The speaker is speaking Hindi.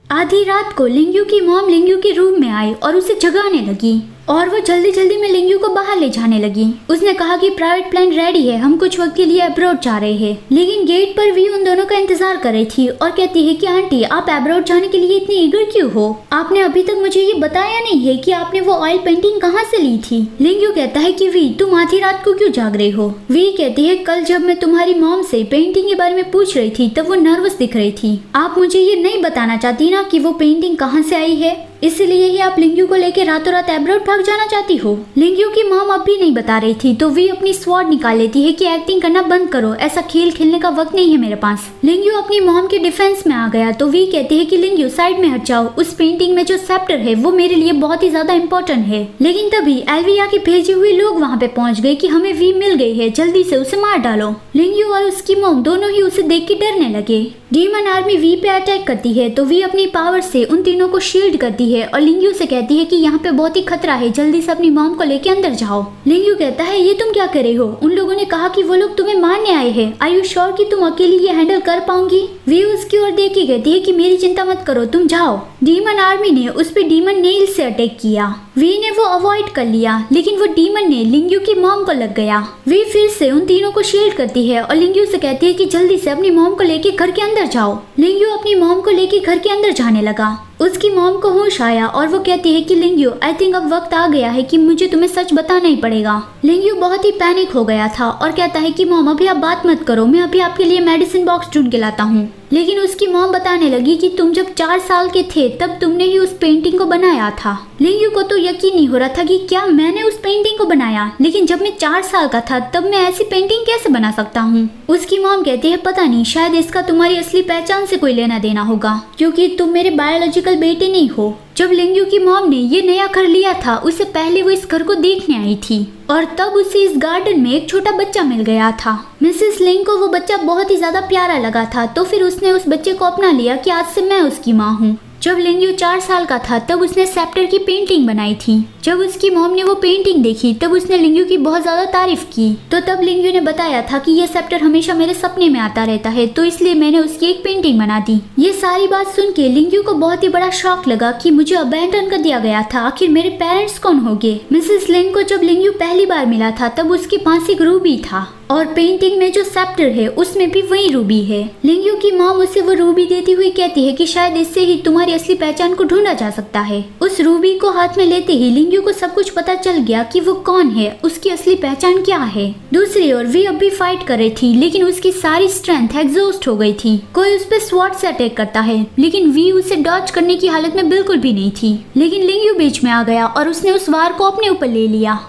आधी रात को लिंगयू की मॉम लिंगयू के रूम में आई और उसे जगाने लगी और वो जल्दी जल्दी में लिंगयू को बाहर ले जाने लगी। उसने कहा कि प्राइवेट प्लेन रेडी है, हम कुछ वक्त के लिए अब्रॉड जा रहे हैं। लेकिन गेट पर वी उन दोनों का इंतजार कर रही थी और कहती है कि आंटी आप अब्रॉड जाने के लिए इतनी ईगर क्यों हो? आपने अभी तक मुझे ये बताया नहीं है कि आपने वो ऑयल पेंटिंग कहाँ से ली थी। लिंगयू कहता है कि वी तुम आधी रात को क्यों जाग रहे हो? वी कहती है कल जब मैं तुम्हारी मॉम से पेंटिंग के बारे में पूछ रही थी तब वो नर्वस दिख रही थी। आप मुझे ये नहीं बताना चाहती ना कि वो पेंटिंग कहाँ से आई है, इसलिए ही आप लिंगयू को लेकर रातों रात अब्रॉड भाग जाना चाहती हो। लिंगयू की मॉम अब भी नहीं बता रही थी तो वी अपनी स्वॉर्ड निकाल लेती है कि एक्टिंग करना बंद करो, ऐसा खेल खेलने का वक्त नहीं है मेरे पास। लिंगयू अपनी मॉम के डिफेंस में आ गया तो वी कहती है कि लिंगयू साइड में हट जाओ, उस पेंटिंग में जो सेप्टर है वो मेरे लिए बहुत ही ज्यादा इम्पोर्टेंट है। लेकिन तभी एल्विया के भेजे हुए लोग वहाँ पे पहुँच गए कि हमें वी मिल गई है, जल्दी से उसे मार डालो। लिंगयू और उसकी मॉम दोनों ही उसे देख के डरने लगे। डीमन आर्मी वी पे अटैक करती है तो वी अपनी पावर से उन तीनों को शील्ड करती है और लिंगयू से कहती है कि यहाँ पे बहुत ही खतरा है, जल्दी से अपनी मॉम को लेके अंदर जाओ। लिंगयू कहता है ये तुम क्या कर रहे हो? उन लोगों ने कहा कि वो लोग तुम्हें मारने आए हैं, आर यू श्योर कि तुम अकेली ये हैंडल कर पाओगी? वी उसकी ओर देख के कहती है कि मेरी चिंता मत करो, तुम जाओ। डीमन आर्मी ने उस पे डीमन नेल से अटैक किया। वी ने वो अवॉइड कर लिया लेकिन वो डीमन ने लिंगयू की मॉम को लग गया। वी फिर से उन तीनों को शील्ड करती है और लिंगयू से कहती है कि जल्दी से अपनी मॉम को लेके घर के अंदर जाओ। लिंगयू अपनी मॉम को लेके घर के अंदर जाने लगा। उसकी मॉम को होश आया और वो कहती है कि लिंगयू आई थिंक अब वक्त आ गया है कि मुझे तुम्हें सच बताना ही पड़ेगा। लिंगयू बहुत ही पैनिक हो गया था और कहता है कि मॉम अभी आप बात मत करो, मैं अभी आपके लिए मेडिसिन बॉक्स ढूंढ के लाता हूँ। लेकिन उसकी मॉम बताने लगी कि तुम जब 4 साल के थे तब तुमने ही उस पेंटिंग को बनाया था। लिंगयू को तो यकीन नहीं हो रहा था कि क्या मैंने उस पेंटिंग को बनाया, लेकिन जब मैं 4 साल का था तब मैं ऐसी पेंटिंग कैसे बना सकता हूँ? उसकी मॉम कहती है पता नहीं, शायद इसका तुम्हारी असली पहचान से कोई लेना देना होगा क्योंकि तुम मेरे बायोलॉजिकल बेटे नहीं हो। जब लिंगयू की मॉम ने ये नया घर लिया था उससे पहले वो इस घर को देखने आई थी और तब उसे इस गार्डन में एक छोटा बच्चा मिल गया था। मिसेस लिंग को वो बच्चा बहुत ही ज्यादा प्यारा लगा था तो फिर उसने उस बच्चे को अपना लिया कि आज से मैं उसकी माँ हूँ। जब लिंगयू 4 साल का था तब उसने सेप्टर की पेंटिंग बनाई थी। जब उसकी मॉम ने वो पेंटिंग देखी तब उसने लिंगयू की बहुत ज्यादा तारीफ की। तो तब लिंगयू ने बताया था कि ये सेप्टर हमेशा मेरे सपने में आता रहता है तो इसलिए मैंने उसकी एक पेंटिंग बना दी। ये सारी बात सुन के लिंगयू को बहुत ही बड़ा शॉक लगा कि मुझे अबैंडन कर दिया गया था, आखिर मेरे पेरेंट्स कौन होंगे। मिसेस लिंग को जब लिंगयू पहली बार मिला था तब उसके पास एक रूबी था और पेंटिंग में जो सेप्टर है उसमें भी वही रूबी है। लिंगयू की मॉम उसे वो रूबी देती हुई कहती है कि शायद इससे ही तुम्हारी असली पहचान को ढूंढा जा सकता है। उस रूबी को हाथ में लेते ही लिंगयू को सब कुछ पता चल गया कि वो कौन है, उसकी असली पहचान क्या है। दूसरी ओर वी अब भी फाइट कर रही थी लेकिन उसकी सारी स्ट्रेंथ एग्जॉस्ट हो गई थी। कोई उस पर स्वॉर्ड से अटैक करता है लेकिन वी उसे डॉज करने की हालत में बिल्कुल भी नहीं थी। लेकिन लिंगयू बीच में आ गया और उसने उस वार को अपने ऊपर ले लिया।